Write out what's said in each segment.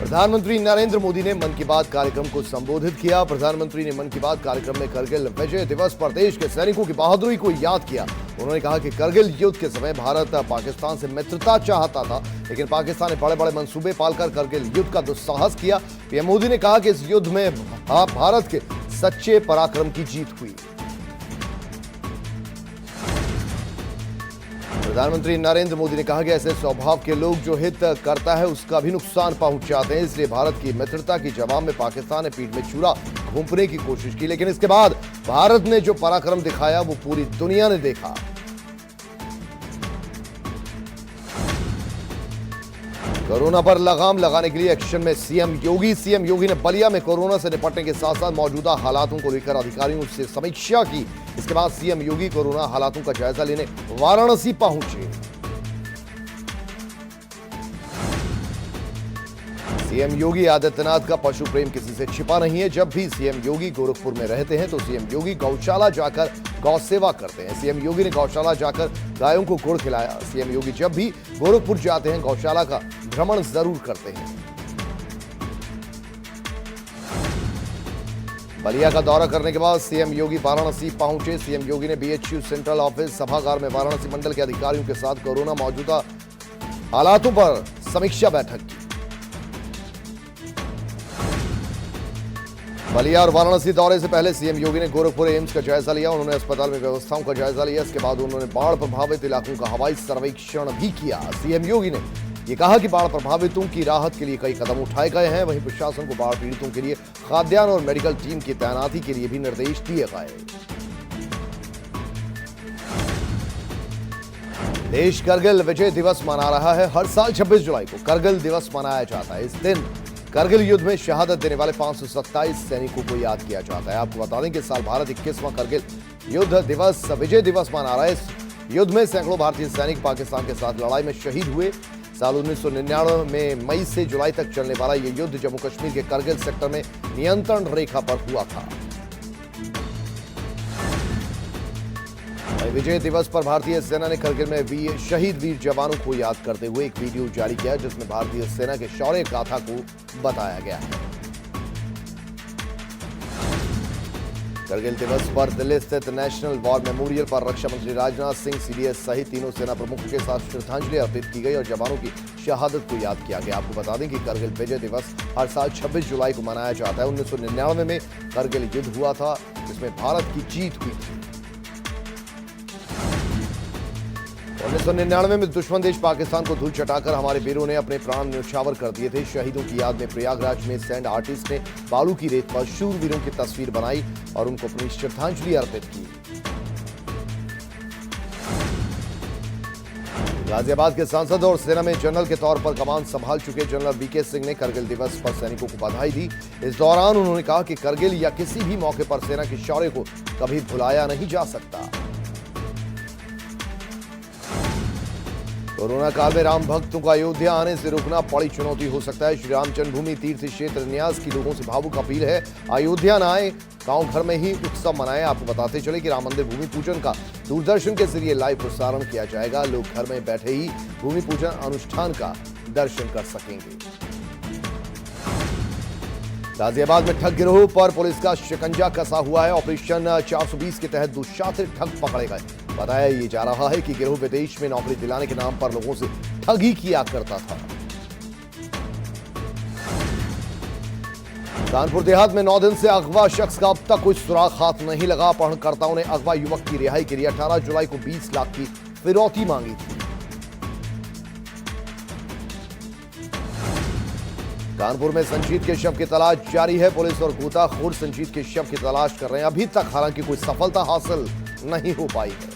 प्रधानमंत्री नरेंद्र मोदी ने मन की बात कार्यक्रम को संबोधित किया। प्रधानमंत्री ने मन की बात कार्यक्रम में करगिल विजय दिवस पर देश के सैनिकों की बहादुरी को याद किया। उन्होंने कहा कि करगिल युद्ध के समय भारत पाकिस्तान से मित्रता चाहता था, लेकिन पाकिस्तान ने बड़े बड़े मंसूबे पालकर करगिल युद्ध का दुस्साहस किया। पीएम मोदी ने कहा कि इस युद्ध में भारत के सच्चे पराक्रम की जीत हुई। प्रधानमंत्री नरेंद्र मोदी ने कहा कि ऐसे स्वभाव के लोग जो हित करता है उसका भी नुकसान पहुंचाते हैं, इसलिए भारत की मित्रता के जवाब में पाकिस्तान ने पीठ में छुरा घोंपने की कोशिश की, लेकिन इसके बाद भारत ने जो पराक्रम दिखाया वो पूरी दुनिया ने देखा। कोरोना पर लगाम लगाने के लिए एक्शन में सीएम योगी ने बलिया में कोरोना से निपटने के साथ साथ मौजूदा हालातों को लेकर अधिकारियों से समीक्षा की। इसके बाद सीएम योगी कोरोना हालातों का जायजा लेने वाराणसी पहुंचे। सीएम योगी आदित्यनाथ का पशु प्रेम किसी से छिपा नहीं है। जब भी सीएम योगी गोरखपुर में रहते हैं तो सीएम योगी गौशाला जाकर गौ सेवा करते हैं। सीएम योगी ने गौशाला जाकर गायों को गुड़ खिलाया। सीएम योगी जब भी गोरखपुर जाते हैं गौशाला का भ्रमण जरूर करते हैं। बलिया का दौरा करने के बाद सीएम योगी वाराणसी पहुंचे। सीएम योगी ने बीएचयू सेंट्रल ऑफिस सभागार में वाराणसी मंडल के अधिकारियों के साथ कोरोना मौजूदा हालातों पर समीक्षा बैठक की। बलिया और वाराणसी दौरे से पहले सीएम योगी ने गोरखपुर एम्स का जायजा लिया। उन्होंने अस्पताल में व्यवस्थाओं का जायजा लिया। इसके बाद उन्होंने बाढ़ प्रभावित इलाकों का हवाई सर्वेक्षण भी किया। सीएम योगी ने यह कहा कि बाढ़ प्रभावितों की राहत के लिए कई कदम उठाए गए हैं। वहीं प्रशासन को बाढ़ पीड़ितों के लिए खाद्यान्न और मेडिकल टीम की तैनाती के लिए भी निर्देश दिए गए। देश करगिल विजय दिवस मना रहा है। हर साल 26 जुलाई को करगिल दिवस मनाया जाता है। इस दिन करगिल युद्ध में शहादत देने वाले 527 सैनिकों को याद किया जाता है। आपको बता दें कि इस साल भारत 21वां करगिल युद्ध दिवस विजय दिवस मना रहा है। इस युद्ध में सैकड़ों भारतीय सैनिक पाकिस्तान के साथ लड़ाई में शहीद हुए। साल 1999 में मई से जुलाई तक चलने वाला यह युद्ध जम्मू कश्मीर के करगिल सेक्टर में नियंत्रण रेखा पर हुआ था। विजय दिवस पर भारतीय सेना ने करगिल में शहीद वीर जवानों को याद करते हुए एक वीडियो जारी किया, जिसमें भारतीय सेना के शौर्य गाथा को बताया गया है। करगिल दिवस पर दिल्ली स्थित नेशनल वॉर मेमोरियल पर रक्षा मंत्री राजनाथ सिंह, सीडीएस सहित तीनों सेना प्रमुखों के साथ श्रद्धांजलि अर्पित की गई और जवानों की शहादत को याद किया गया। आपको बता दें कि करगिल विजय दिवस हर साल 26 जुलाई को मनाया जाता है। 1999 में करगिल युद्ध हुआ था, जिसमें भारत की जीत हुई थी। 1999 में दुश्मन देश पाकिस्तान को धूल चटाकर हमारे वीरों ने अपने प्राण न्यौछावर कर दिए थे। शहीदों की याद में प्रयागराज में सैंड आर्टिस्ट ने बालू की रेत पर शूरवीरों की तस्वीर बनाई और उनको अपनी श्रद्धांजलि अर्पित की। गाजियाबाद के सांसद और सेना में जनरल के तौर पर कमान संभाल चुके जनरल वीके सिंह ने करगिल दिवस पर सैनिकों को बधाई दी। इस दौरान उन्होंने कहा कि करगिल या किसी भी मौके पर सेना के शौर्य को कभी भुलाया नहीं जा सकता। कोरोना काल में राम भक्तों का अयोध्या आने से रोकना बड़ी चुनौती हो सकता है। श्री राम जन्मभूमि तीर्थ क्षेत्र न्यास की लोगों से भावुक अपील है, अयोध्या न आए, गांव घर में ही उत्सव मनाएं। आपको बताते चले कि राम मंदिर भूमि पूजन का दूरदर्शन के जरिए लाइव प्रसारण किया जाएगा। लोग घर में बैठे ही भूमि पूजन अनुष्ठान का दर्शन कर सकेंगे। गाजियाबाद में ठग गिरोह पर पुलिस का शिकंजा कसा हुआ है। ऑपरेशन 420 के तहत 2 शातिर ठग पकड़े गए। बताया ये जा रहा है कि गिरोह विदेश में नौकरी दिलाने के नाम पर लोगों से ठगी किया करता था। कानपुर देहात में 9 दिन से अगवा शख्स का अब तक कोई सुराग हाथ नहीं लगा। अपहरणकर्ताओं ने अगवा युवक की रिहाई के लिए 18 जुलाई को 20 लाख की फिरौती मांगी थी। कानपुर में संजीत के शव की तलाश जारी है। पुलिस और गोताखोर संजीत के शव की तलाश कर रहे हैं। अभी तक हालांकि कोई सफलता हासिल नहीं हो पाई है।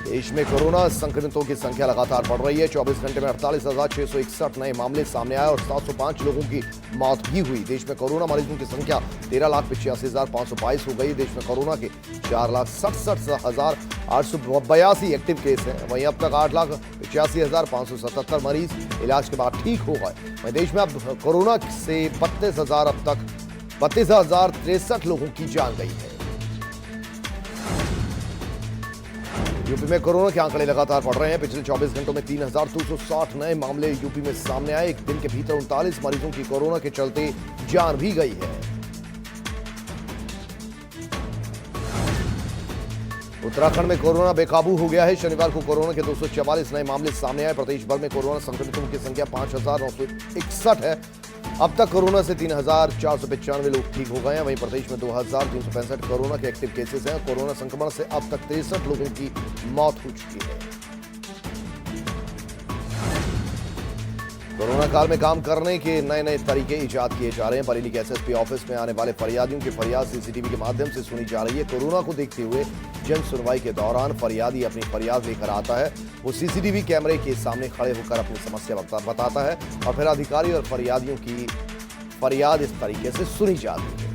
देश में कोरोना संक्रमितों की संख्या लगातार बढ़ रही है। 24 घंटे में 48,661 नए मामले सामने आए और 705 लोगों की मौत भी हुई। देश में कोरोना मरीजों की संख्या 13,85,522 हो गई। देश में कोरोना के 4,67,882 एक्टिव केस हैं। वहीं अब तक 8,85,577 मरीज इलाज के बाद ठीक हो गए। वहीं देश में अब कोरोना से 32,063 लोगों की जान गई है। यूपी में कोरोना के आंकड़े लगातार बढ़ रहे हैं। पिछले 24 घंटों में 3,260 नए मामले यूपी में सामने आए। एक दिन के भीतर 39 मरीजों की कोरोना के चलते जान भी गई है। उत्तराखंड में कोरोना बेकाबू हो गया है। शनिवार को कोरोना के 244 नए मामले सामने आए। प्रदेश भर में कोरोना संक्रमितों की संख्या 5,961 है। अब तक कोरोना से 3,495 लोग ठीक हो गए हैं। वहीं प्रदेश में 2,365 कोरोना के एक्टिव केसेस हैं। कोरोना संक्रमण से अब तक 63 लोगों की मौत हो चुकी है। कोरोना काल में काम करने के नए नए तरीके इजाद किए जा रहे हैं। बरेली के एसएसपी ऑफिस में आने वाले फरियादियों की फरियाद सीसीटीवी के माध्यम से सुनी जा रही है। कोरोना को देखते हुए जन सुनवाई के दौरान फरियादी अपनी फरियाद लेकर आता है। वो सीसीटीवी कैमरे के सामने खड़े होकर अपनी समस्या बताता है और फिर अधिकारी और फरियादियों की फरियाद इस तरीके से सुनी जाती है।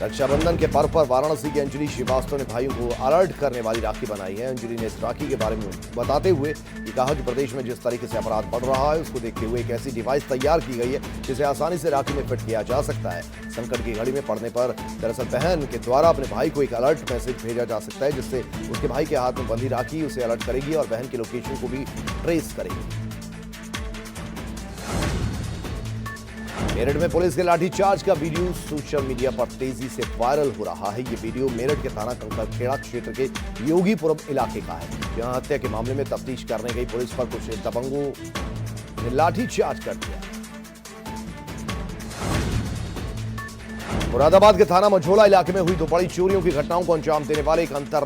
रक्षाबंधन के पर्व पर वाराणसी की अंजलि श्रीवास्तव ने भाइयों को अलर्ट करने वाली राखी बनाई है। अंजलि ने इस राखी के बारे में बताते हुए ये कहा कि प्रदेश में जिस तरीके से अपराध बढ़ रहा है उसको देखते हुए एक ऐसी डिवाइस तैयार की गई है जिसे आसानी से राखी में फिट किया जा सकता है। संकट की घड़ी में पड़ने पर दरअसल बहन के द्वारा अपने भाई को एक अलर्ट मैसेज भेजा जा सकता है जिससे उसके भाई के हाथ में बंधी राखी उसे अलर्ट करेगी और बहन की लोकेशन को भी ट्रेस करेगी। मेरठ में पुलिस के लाठीचार्ज का वीडियो सोशल मीडिया पर तेजी से वायरल हो रहा है। ये वीडियो मेरठ के थाना कंकरखेड़ा क्षेत्र के योगीपुरम इलाके का है। यहां हत्या के मामले में तफ्तीश करने गई पुलिस पर कुछ दबंगों ने लाठीचार्ज कर दिया। मुरादाबाद के थाना मझोला इलाके में हुई दो बड़ी चोरियों की घटनाओं को अंजाम देने वाले एक अंतर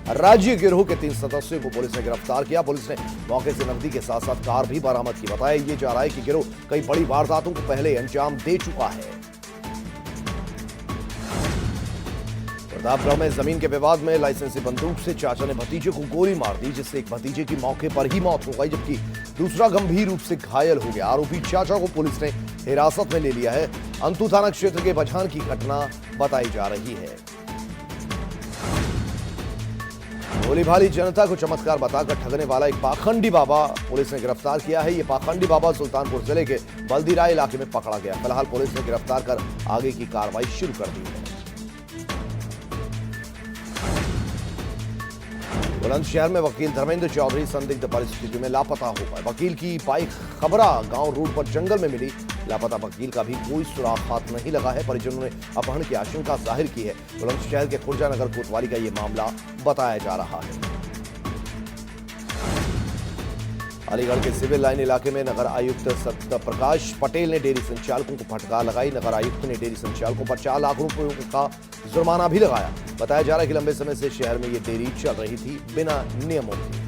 राज्य गिरोह के 3 सदस्यों को पुलिस ने गिरफ्तार किया। पुलिस ने मौके से नकदी के साथ साथ कार भी बरामद की। बताया ये जा रहा है कि गिरोह कई बड़ी वारदातों को पहले अंजाम दे चुका है। प्रतापगढ़ में जमीन के विवाद में लाइसेंसी बंदूक से चाचा ने भतीजे को गोली मार दी जिससे एक भतीजे की मौके पर ही मौत हो गई जबकि दूसरा गंभीर रूप से घायल हो गया। आरोपी चाचा को पुलिस ने हिरासत में ले लिया है। अंतु थाना क्षेत्र के बझान की घटना बताई जा रही है। भोली भाली जनता को चमत्कार बताकर ठगने वाला एक पाखंडी बाबा पुलिस ने गिरफ्तार किया है। ये पाखंडी बाबा सुल्तानपुर जिले के बल्दीराय इलाके में पकड़ा गया। फिलहाल पुलिस ने गिरफ्तार कर आगे की कार्रवाई शुरू कर दी है। बुलंदशहर में वकील धर्मेंद्र चौधरी संदिग्ध परिस्थितियों में लापता हो गए। वकील की बाइक खबरा गांव रोड पर जंगल में मिली। लापता वकील का भी कोई सुराग हाथ नहीं लगा है। परिजनों ने अपहरण की आशंका जाहिर की है। बुलंदशहर के खुर्जा नगर कोतवाली का यह मामला बताया जा रहा है। अलीगढ़ के सिविल लाइन इलाके में नगर आयुक्त सत्य प्रकाश पटेल ने डेयरी संचालकों को फटकार लगाई। नगर आयुक्त ने डेयरी संचालकों पर 4 लाख रुपयों का जुर्माना भी लगाया। बताया जा रहा है कि लंबे समय से शहर में ये डेयरी चल रही थी बिना नियमों के।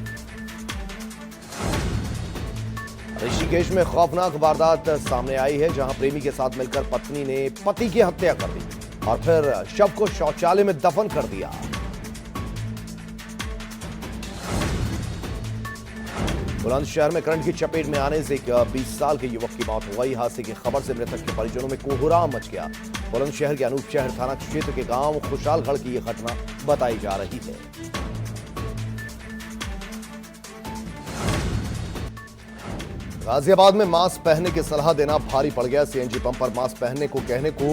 ऋषिकेश में खौफनाक वारदात सामने आई है जहां प्रेमी के साथ मिलकर पत्नी ने पति की हत्या कर दी और फिर शव को शौचालय में दफन कर दिया। बुलंदशहर में करंट की चपेट में आने से एक 20 साल के युवक की मौत हो गई। हादसे की खबर से मृतक के परिजनों में कोहराम मच गया। बुलंदशहर के अनूपशहर थाना क्षेत्र के गांव खुशहालगढ़ की यह घटना बताई जा रही है। गाजियाबाद में मास्क पहनने की सलाह देना भारी पड़ गया। सीएनजी पंप पर मास्क पहनने को कहने को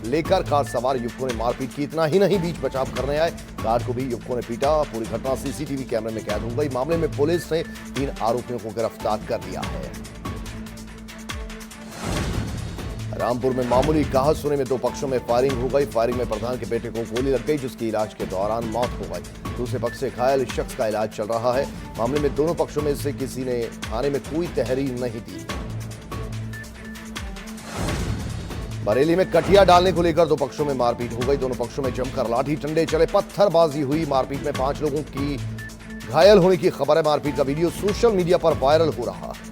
लेकर कार सवार युवकों ने मारपीट की। इतना ही नहीं, बीच बचाव करने आए कार को भी युवकों ने पीटा। पूरी घटना सीसीटीवी कैमरे में कैद हो गई। मामले में पुलिस ने 3 आरोपियों को गिरफ्तार कर लिया है। रामपुर में मामूली कहा सुने में 2 पक्षों में फायरिंग हो गई। फायरिंग में प्रधान के बेटे को गोली लग गई जिसकी इलाज के दौरान मौत हो गई। दूसरे पक्ष से घायल शख्स का इलाज चल रहा है। मामले में दोनों पक्षों में से किसी ने थाने में कोई तहरीर नहीं दी। बरेली में कटिया डालने को लेकर 2 पक्षों में मारपीट हो गई। दोनों पक्षों में जमकर लाठी डंडे चले, पत्थरबाजी हुई। मारपीट में 5 लोगों की घायल होने की खबर है। मारपीट का वीडियो सोशल मीडिया पर वायरल हो रहा है।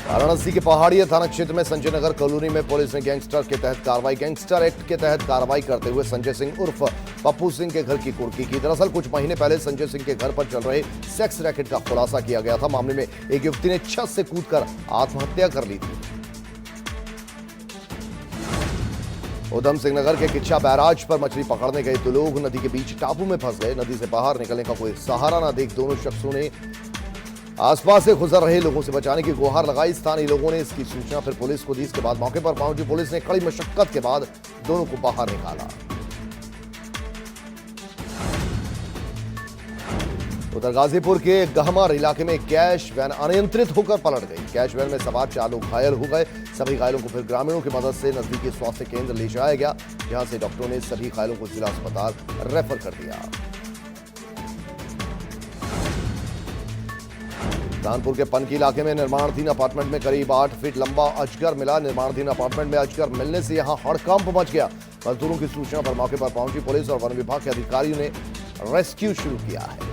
वाराणसी के पहाड़िया थाना क्षेत्र में संजय नगर कॉलोनी में पुलिस ने गैंगस्टर एक्ट के तहत कार्रवाई करते हुए संजय सिंह उर्फ पप्पू सिंह के घर की कुर्की की। दरअसल कुछ महीने पहले संजय सिंह के घर पर चल रहे सेक्स रैकेट का खुलासा किया गया था। मामले में एक युवती ने छत से कूदकर आत्महत्या कर ली थी। उधम सिंह नगर के किच्छा बैराज पर मछली पकड़ने गए 2 लोग नदी के बीच टापू में फंस गए। नदी से बाहर निकलने का कोई सहारा न देख दोनों शख्सों ने आसपास से गुजर रहे लोगों से बचाने की गुहार लगाई। स्थानीय लोगों ने इसकी सूचना फिर पुलिस को दी। इसके बाद मौके पर पहुंची पुलिस ने कड़ी मशक्कत के बाद दोनों को बाहर निकाला। उधर गाजीपुर के गहमर इलाके में कैश वैन अनियंत्रित होकर पलट गई। कैश वैन में सवार 4 लोग घायल हो गए। सभी घायलों को फिर ग्रामीणों की मदद से नजदीकी स्वास्थ्य केंद्र ले जाया गया, जहां से डॉक्टरों ने सभी घायलों को जिला अस्पताल रेफर कर दिया। कानपुर के पनकी इलाके में निर्माणाधीन अपार्टमेंट में करीब 8 फीट लंबा अजगर मिला। निर्माणाधीन अपार्टमेंट में अजगर मिलने से यहां हड़कंप मच गया। मजदूरों की सूचना पर मौके पर पहुंची पुलिस और वन विभाग के अधिकारियों ने रेस्क्यू शुरू किया है।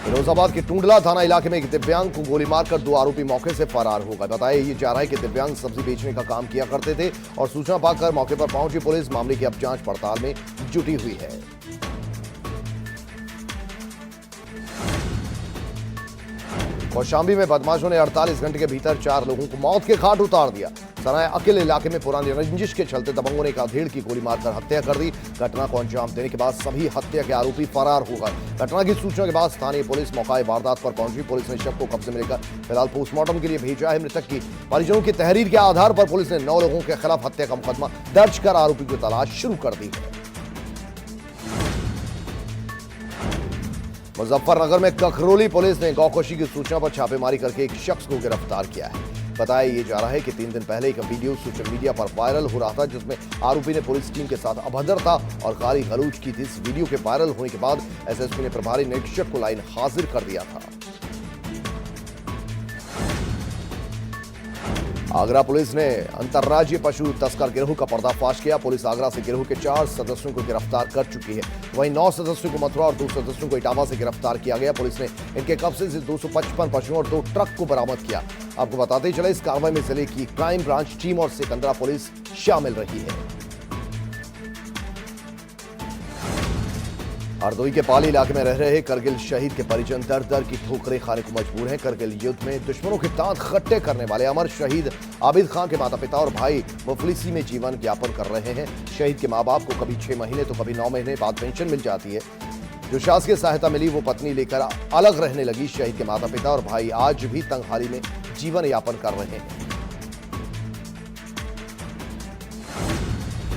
फिरोजाबाद के टूंडला थाना इलाके में एक दिव्यांग को गोली मारकर 2 आरोपी मौके से फरार हो गए। बताया ये जा रहा है कि दिव्यांग सब्जी बेचने का काम किया करते थे और सूचना पाकर मौके पर पहुंची पुलिस मामले की अब जांच पड़ताल में जुटी हुई है। कौशाम्बी में बदमाशों ने 48 घंटे के भीतर 4 लोगों को मौत के घाट उतार दिया। सराय अकेले इलाके में पुरानी रंजिश के चलते दबंगों ने एक अधेड़ की गोली मारकर हत्या कर दी। घटना को अंजाम देने के बाद सभी हत्या के आरोपी फरार हो गए। घटना की सूचना के बाद स्थानीय पुलिस मौका वारदात पर पहुंची। पुलिस ने शव को कब्जे में लेकर फिलहाल पोस्टमार्टम के लिए भेजा है। मृतक की परिजनों की तहरीर के आधार पर पुलिस ने 9 लोगों के खिलाफ हत्या का मुकदमा दर्ज कर आरोपी की तलाश शुरू कर दी है। मुजफ्फरनगर में कखरोली पुलिस ने गौकशी की सूचना पर छापेमारी करके एक शख्स को गिरफ्तार किया है। बताया ये जा रहा है कि 3 दिन पहले एक वीडियो सोशल मीडिया पर वायरल हो रहा था, जिसमें आरोपी ने पुलिस टीम के साथ अभद्रता और गाली गलौज की थी। इस वीडियो के वायरल होने के बाद एसएसपी ने प्रभारी निरीक्षक को लाइन हाजिर कर दिया था। आगरा पुलिस ने अंतर्राज्यीय पशु तस्कर गिरोह का पर्दाफाश किया। पुलिस आगरा से गिरोह के 4 सदस्यों को गिरफ्तार कर चुकी है। वहीं 9 सदस्यों को मथुरा और 2 सदस्यों को इटावा से गिरफ्तार किया गया। पुलिस ने इनके कब्जे से 255 पशुओं और 2 ट्रक को बरामद किया। आपको बताते चले इस कार्रवाई में जिले की क्राइम ब्रांच टीम और सिकंदरा पुलिस शामिल रही है। हरदोई के पाली इलाके में रह रहे करगिल शहीद के परिजन दर दर की ठोकरें खाने को मजबूर हैं। करगिल युद्ध में दुश्मनों के दांत खट्टे करने वाले अमर शहीद आबिद खान के माता पिता और भाई मुफलिसी में जीवन यापन कर रहे हैं। शहीद के मां बाप को कभी 6 महीने तो कभी 9 महीने बाद पेंशन मिल जाती है। जो शासकीय सहायता मिली वो पत्नी लेकर अलग रहने लगी। शहीद के माता पिता और भाई आज भी तंगहाली में जीवन यापन कर रहे हैं।